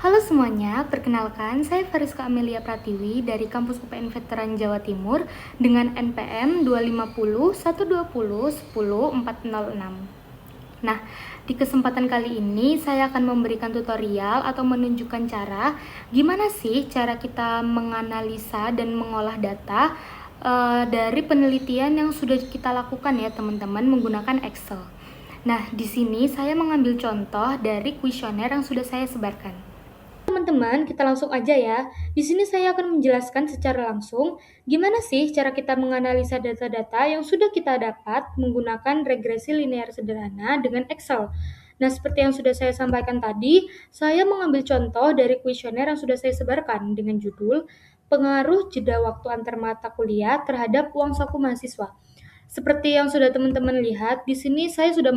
Halo semuanya, perkenalkan saya Fariska Amelia Pratiwi dari Kampus UPN Veteran Jawa Timur dengan NPM 250-120-10-406. Nah, di kesempatan kali ini saya akan memberikan tutorial atau menunjukkan cara gimana sih cara kita menganalisa dan mengolah data dari penelitian yang sudah kita lakukan ya teman-teman menggunakan Excel. Nah, di sini saya mengambil contoh dari kuesioner yang sudah saya sebarkan. Teman-teman, kita langsung aja ya. Di sini saya akan menjelaskan secara langsung gimana sih cara kita menganalisa data-data yang sudah kita dapat menggunakan regresi linear sederhana dengan Excel. Nah, seperti yang sudah saya sampaikan tadi, saya mengambil contoh dari kuesioner yang sudah saya sebarkan dengan judul Pengaruh Jeda Waktu Antar Mata Kuliah Terhadap Uang Saku Mahasiswa. Seperti yang sudah teman-teman lihat, di sini saya sudah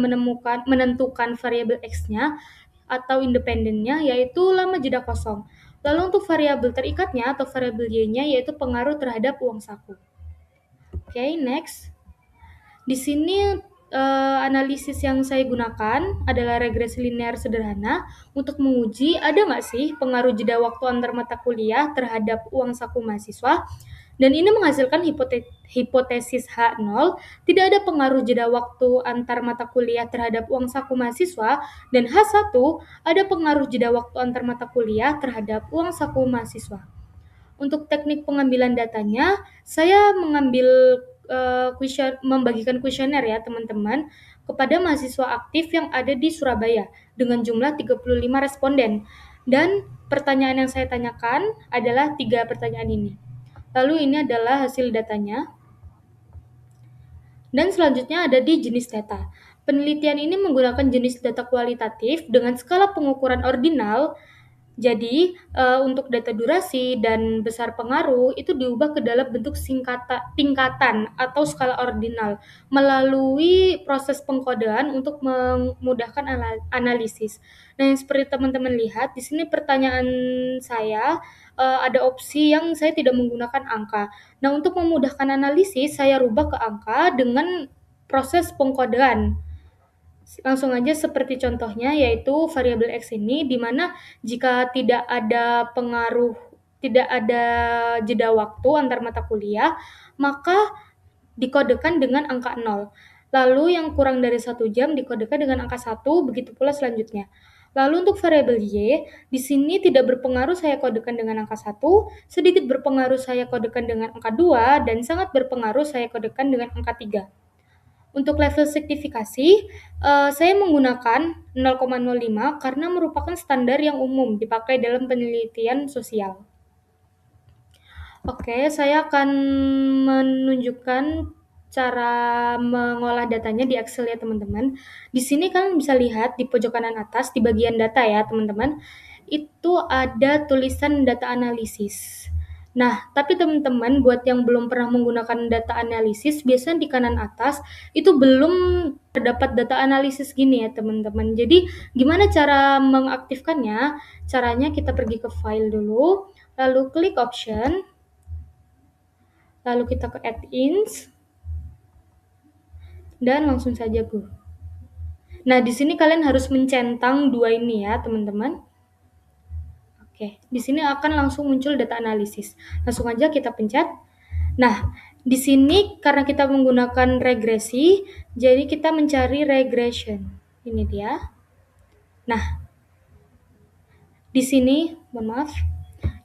menentukan variabel X-nya atau independennya yaitu lama jeda kosong. Lalu untuk variabel terikatnya atau variabel Y-nya yaitu pengaruh terhadap uang saku. Oke, next. Di sini analisis yang saya gunakan adalah regresi linear sederhana untuk menguji ada nggak sih pengaruh jeda waktu antar mata kuliah terhadap uang saku mahasiswa. Dan ini menghasilkan hipotesis H0, tidak ada pengaruh jeda waktu antar mata kuliah terhadap uang saku mahasiswa, dan H1 ada pengaruh jeda waktu antar mata kuliah terhadap uang saku mahasiswa. Untuk teknik pengambilan datanya, saya membagikan kuesioner ya teman-teman kepada mahasiswa aktif yang ada di Surabaya dengan jumlah 35 responden. Dan pertanyaan yang saya tanyakan adalah 3 pertanyaan ini. Lalu ini adalah hasil datanya. Dan selanjutnya ada di jenis data. Penelitian ini menggunakan jenis data kualitatif dengan skala pengukuran ordinal. Jadi, untuk data durasi dan besar pengaruh itu diubah ke dalam bentuk tingkatan atau skala ordinal melalui proses pengkodean untuk memudahkan analisis. Nah, yang seperti teman-teman lihat, di sini pertanyaan saya ada opsi yang saya tidak menggunakan angka. Nah, untuk memudahkan analisis, saya rubah ke angka dengan proses pengkodean. Langsung aja seperti contohnya yaitu variabel X ini di mana jika tidak ada jeda waktu antar mata kuliah, maka dikodekan dengan angka 0. Lalu yang kurang dari 1 jam dikodekan dengan angka 1, begitu pula selanjutnya. Lalu untuk variabel Y, di sini tidak berpengaruh saya kodekan dengan angka 1, sedikit berpengaruh saya kodekan dengan angka 2, dan sangat berpengaruh saya kodekan dengan angka 3. Untuk level signifikasi, saya menggunakan 0,05 karena merupakan standar yang umum dipakai dalam penelitian sosial. Oke, saya akan menunjukkan cara mengolah datanya di Excel ya teman-teman. Di sini kalian bisa lihat di pojok kanan atas di bagian data ya teman-teman, itu ada tulisan data analisis. Nah, tapi teman-teman buat yang belum pernah menggunakan data analisis, biasanya di kanan atas itu belum terdapat data analisis gini ya teman-teman. Jadi gimana cara mengaktifkannya? Caranya kita pergi ke file dulu, lalu klik option, lalu kita ke add-ins, dan langsung saja go. Nah, di sini kalian harus mencentang 2 ini ya teman-teman. Oke, di sini akan langsung muncul data analisis. Langsung aja kita pencet. Nah, di sini karena kita menggunakan regresi, jadi kita mencari regression. Ini dia. Nah, di sini, mohon maaf,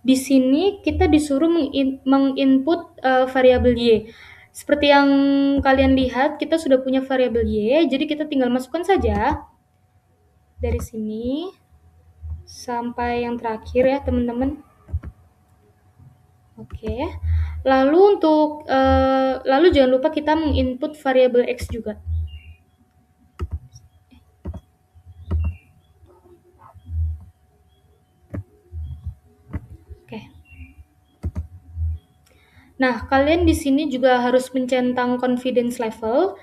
di sini kita disuruh menginput variabel Y. Seperti yang kalian lihat, kita sudah punya variabel Y, jadi kita tinggal masukkan saja dari sini sampai yang terakhir ya teman-teman. Oke. Lalu jangan lupa kita menginput variabel X juga. Oke. Nah, kalian di sini juga harus mencentang confidence level.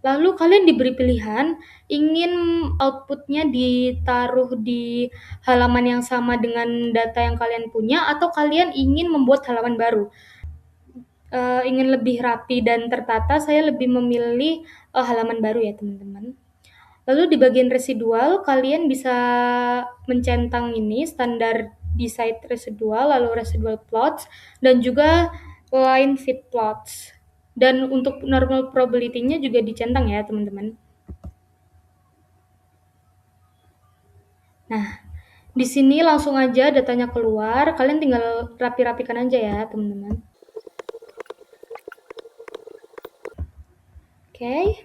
Lalu kalian diberi pilihan ingin outputnya ditaruh di halaman yang sama dengan data yang kalian punya atau kalian ingin membuat halaman baru. Ingin lebih rapi dan tertata, saya lebih memilih halaman baru ya teman-teman. Lalu di bagian residual, kalian bisa mencentang ini standar decide residual, lalu residual plots, dan juga line fit plots. Dan untuk normal probability-nya juga dicentang ya, teman-teman. Nah, di sini langsung aja datanya keluar, kalian tinggal rapi-rapikan aja ya, teman-teman. Oke.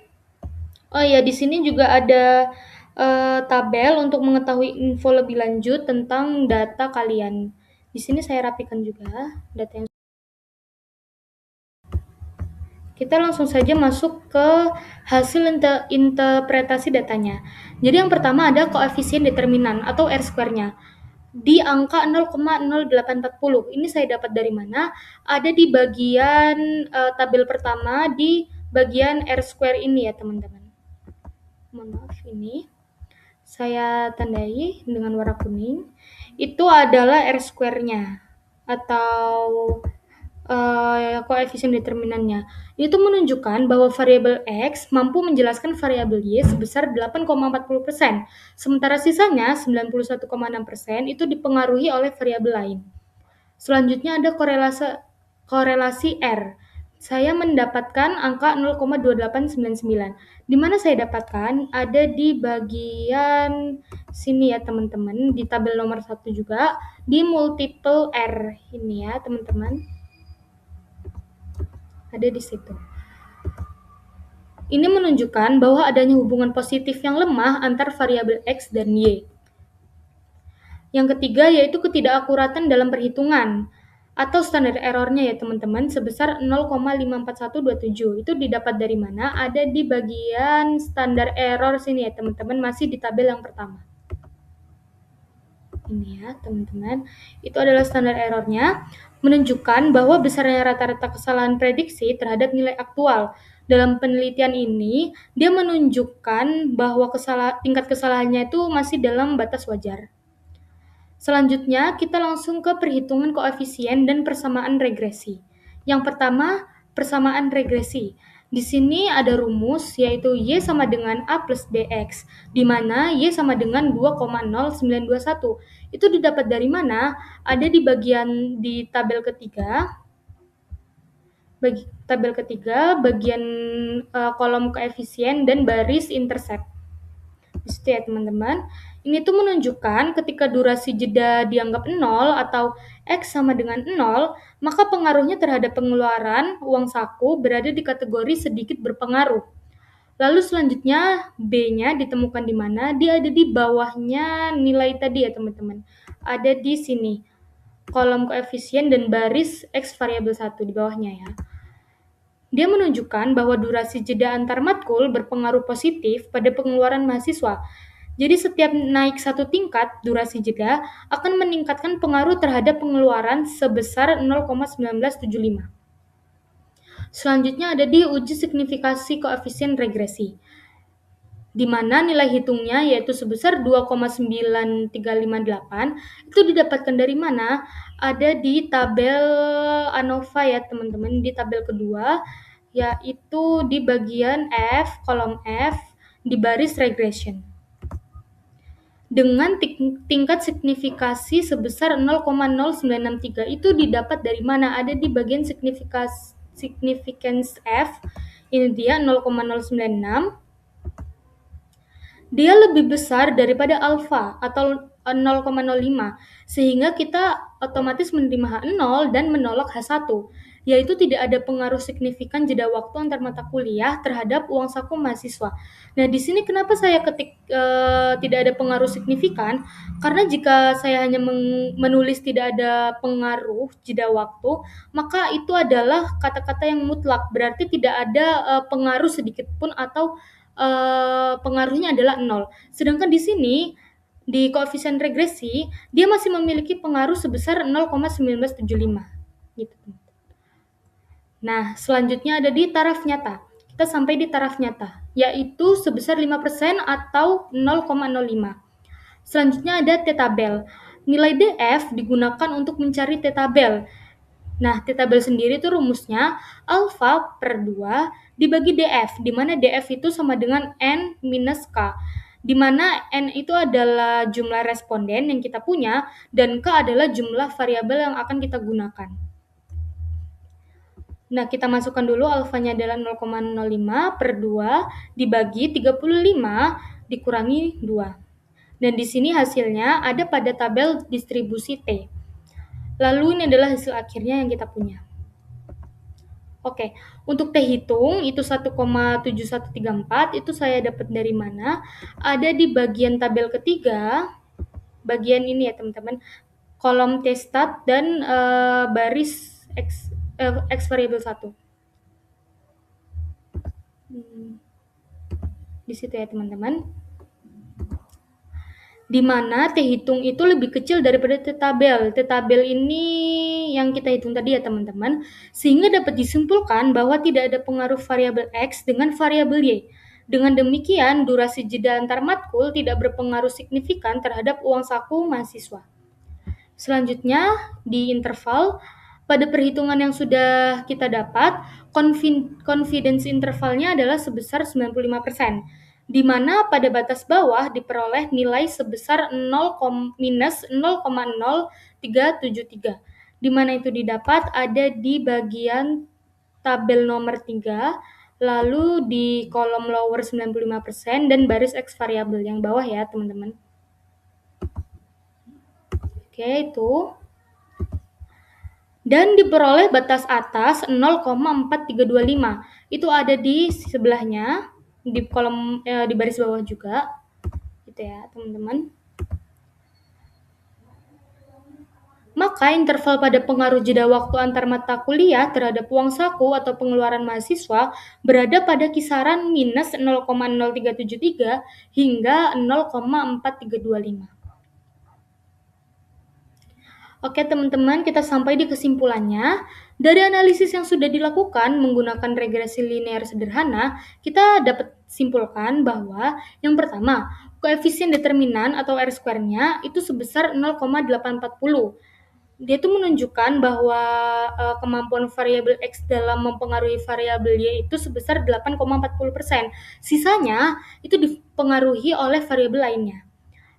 Oh ya, di sini juga ada tabel untuk mengetahui info lebih lanjut tentang data kalian. Di sini saya rapikan juga data yang. Kita langsung saja masuk ke hasil interpretasi datanya. Jadi yang pertama ada koefisien determinan atau R-square-nya di angka 0,0840. Ini saya dapat dari mana? Ada di bagian tabel pertama di bagian R-square ini ya teman-teman. Mohon maaf, ini saya tandai dengan warna kuning. Itu adalah R-square-nya atau koefisien determinannya. Itu menunjukkan bahwa variabel X mampu menjelaskan variabel Y sebesar 8,40%, sementara sisanya 91,6% itu dipengaruhi oleh variabel lain. Selanjutnya ada korelasi R. Saya mendapatkan angka 0,2899. Di mana saya dapatkan? Ada di bagian sini ya teman-teman, di tabel nomor 1 juga, di multiple R ini ya teman-teman. Ada di situ. Ini menunjukkan bahwa adanya hubungan positif yang lemah antar variabel X dan Y. Yang ketiga yaitu ketidakakuratan dalam perhitungan atau standar errornya ya teman-teman sebesar 0,54127. Itu didapat dari mana? Ada di bagian standar error sini ya teman-teman, masih di tabel yang pertama. Ini ya teman-teman, itu adalah standar errornya, menunjukkan bahwa besarnya rata-rata kesalahan prediksi terhadap nilai aktual. Dalam penelitian ini, dia menunjukkan bahwa tingkat kesalahannya itu masih dalam batas wajar. Selanjutnya, kita langsung ke perhitungan koefisien dan persamaan regresi. Yang pertama, persamaan regresi. Di sini ada rumus yaitu Y sama dengan A plus BX, di mana Y sama dengan 2,0921. Itu didapat dari mana? Ada di bagian di tabel ketiga. Bagian kolom koefisien dan baris intercept. Di situ ya teman-teman. Ini tuh menunjukkan ketika durasi jeda dianggap 0 atau X sama dengan 0, maka pengaruhnya terhadap pengeluaran uang saku berada di kategori sedikit berpengaruh. Lalu selanjutnya B-nya ditemukan di mana? Dia ada di bawahnya nilai tadi ya teman-teman. Ada di sini. Kolom koefisien dan baris X variabel 1 di bawahnya ya. Dia menunjukkan bahwa durasi jeda antar matkul berpengaruh positif pada pengeluaran mahasiswa. Jadi setiap naik satu tingkat durasi jeda akan meningkatkan pengaruh terhadap pengeluaran sebesar 0,1975. Selanjutnya ada di uji signifikasi koefisien regresi, di mana nilai hitungnya yaitu sebesar 2,9358. Itu didapatkan dari mana? Ada di tabel ANOVA ya teman-teman, di tabel kedua, yaitu di bagian F, kolom F, di baris regression. Dengan tingkat signifikasi sebesar 0,0963 itu didapat dari mana? Ada di bagian significance F, ini dia 0,096. Dia lebih besar daripada alfa atau 0,05, sehingga kita otomatis menerima H0 dan menolak H1, yaitu tidak ada pengaruh signifikan jeda waktu antar mata kuliah terhadap uang saku mahasiswa. Nah, di sini kenapa saya ketik tidak ada pengaruh signifikan? Karena jika saya hanya menulis tidak ada pengaruh jeda waktu, maka itu adalah kata-kata yang mutlak, berarti tidak ada pengaruh sedikit pun atau pengaruhnya adalah 0. Sedangkan di sini di koefisien regresi dia masih memiliki pengaruh sebesar 0,1975 gitu. Nah, selanjutnya ada di taraf nyata. Kita sampai di taraf nyata, yaitu sebesar 5% atau 0,05. Selanjutnya ada t-tabel. Nilai DF digunakan untuk mencari t-tabel. Nah, T-tabel sendiri itu rumusnya alfa per 2 dibagi DF, di mana DF itu sama dengan N minus K, di mana N itu adalah jumlah responden yang kita punya, dan K adalah jumlah variabel yang akan kita gunakan. Nah, kita masukkan dulu alfanya adalah 0,05 per 2 dibagi 35 dikurangi 2. Dan di sini hasilnya ada pada tabel distribusi T. Lalu ini adalah hasil akhirnya yang kita punya. Oke, untuk T hitung itu 1,7134 itu saya dapat dari mana? Ada di bagian tabel ketiga, bagian ini ya teman-teman, kolom T stat dan baris X variabel 1. Di situ ya teman-teman. Di mana T hitung itu lebih kecil daripada T tabel. T tabel ini yang kita hitung tadi ya teman-teman, sehingga dapat disimpulkan bahwa tidak ada pengaruh variabel X dengan variabel Y. Dengan demikian, durasi jeda antar matkul tidak berpengaruh signifikan terhadap uang saku mahasiswa. Selanjutnya, di interval, pada perhitungan yang sudah kita dapat, confidence intervalnya adalah sebesar 95%, di mana pada batas bawah diperoleh nilai sebesar minus 0,0373, di mana itu didapat ada di bagian tabel nomor 3, lalu di kolom lower 95% dan baris X variabel yang bawah ya teman-teman. Oke, itu. Dan diperoleh batas atas 0,4325. Itu ada di sebelahnya, di kolom di baris bawah juga. Gitu ya, teman-teman. Maka interval pada pengaruh jeda waktu antar mata kuliah terhadap uang saku atau pengeluaran mahasiswa berada pada kisaran minus 0,0373 hingga 0,4325. Oke teman-teman, kita sampai di kesimpulannya. Dari analisis yang sudah dilakukan menggunakan regresi linear sederhana, kita dapat simpulkan bahwa yang pertama, koefisien determinan atau R-square-nya itu sebesar 0,840. Dia itu menunjukkan bahwa kemampuan variabel X dalam mempengaruhi variabel Y itu sebesar 8,40%. Sisanya itu dipengaruhi oleh variabel lainnya.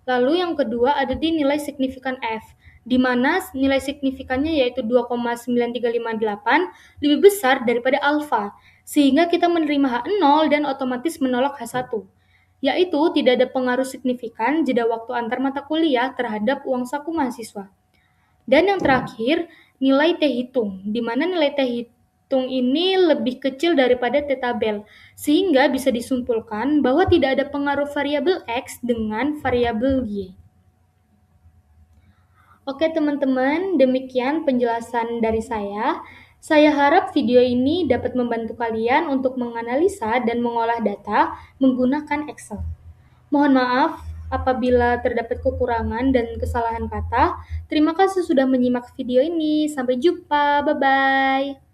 Lalu yang kedua ada di nilai signifikan F, di mana nilai signifikannya yaitu 2,9358 lebih besar daripada alfa, sehingga kita menerima H0 dan otomatis menolak H1, yaitu tidak ada pengaruh signifikan jeda waktu antar mata kuliah terhadap uang saku mahasiswa. Dan yang terakhir, nilai T hitung, di mana nilai T hitung ini lebih kecil daripada T tabel, sehingga bisa disimpulkan bahwa tidak ada pengaruh variabel X dengan variabel Y. Oke teman-teman, demikian penjelasan dari saya. Saya harap video ini dapat membantu kalian untuk menganalisa dan mengolah data menggunakan Excel. Mohon maaf apabila terdapat kekurangan dan kesalahan kata. Terima kasih sudah menyimak video ini. Sampai jumpa. Bye-bye.